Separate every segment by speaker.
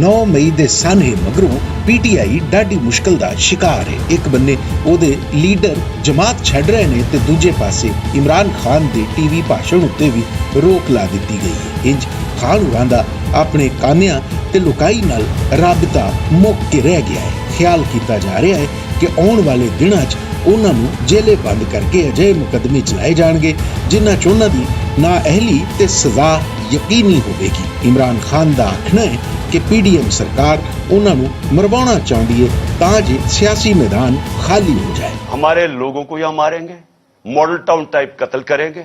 Speaker 1: 9 ਮਈ ਦੇ ਸਾਨ੍ਹੇ ਮਗਰੋਂ PTI डाढी मुश्किल का शिकार है। एक बन्ने ओदे लीडर जमात छड़ रहे ने ते दूजे पासे इमरान खान दे टीवी भाषण उत्ते भी रोक ला दी गई है। इंज खान होरां दा अपने कानिया ते लुकाई नाल राबता मुक के रह गया है। ख्याल किया जा रहा है कि आने वाले दिनों च उन्हां नूं जेले बंद करके अजिहे मुकदमे चलाए जाणगे जिन्हां च उन्हां दी नाअहली ते सज़ा यकीनी होवेगी। इमरान खान दा आखना है कि PDM सरकार उन्हां नूं मरवाउणा चाहुंदी है तां जे सियासी मैदान खाली हो जाए।
Speaker 2: हमारे लोगों को यहाँ मारेंगे, मॉडल टाउन टाइप कत्ल करेंगे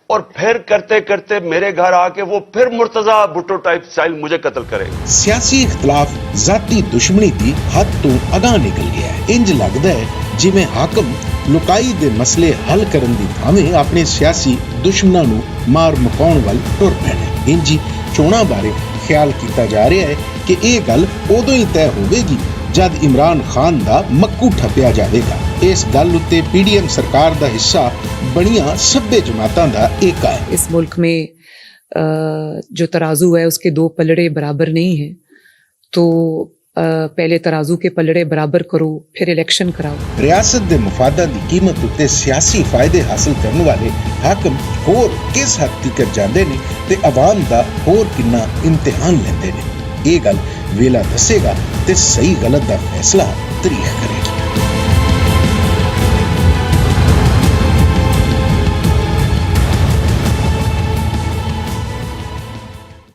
Speaker 2: और फिर करते करते मेरे घर आके वो फिर मुर्तजा भुट्टो टाइप स्टाइल मुझे कत्ल करेंगे।
Speaker 1: सियासी इख्तलाफ जाती दुश्मनी की हद तो अगाह निकल गया है। इंज लगता है जिवें हाकम लुकाई दे मसले हल करन दी थावें अपने सियासी दुश्मनां नूं मार मुकाउण वल टुर पैणे। इंज चोणां बारे ख्याल किया जा रहा है कि यह गल उदों ही तय होवेगी जद इमरान खान दा मक्कू ठप्पिया जाएगा। इस गल उत्ते PDM सरकार दा हिस्सा बणियां सभ्य जमातां दा एका है।
Speaker 3: इस मुल्क में जो तराजू है उसके दो पलड़े बराबर नहीं है, तो पहले तराजू के पलड़े बराबर करो फिर इलेक्शन कराओ।
Speaker 1: रियासत दे मुफादा दी कीमत उत्ते सियासी फायदे हासिल करने वाले हाकम होर किस हद तक जांदे ने ते अवाम दा होर किन्ना इम्तिहान लेंदे ने। ये गल वेला दसेगा ते सही गलत दा फैसला तारीख करेगी।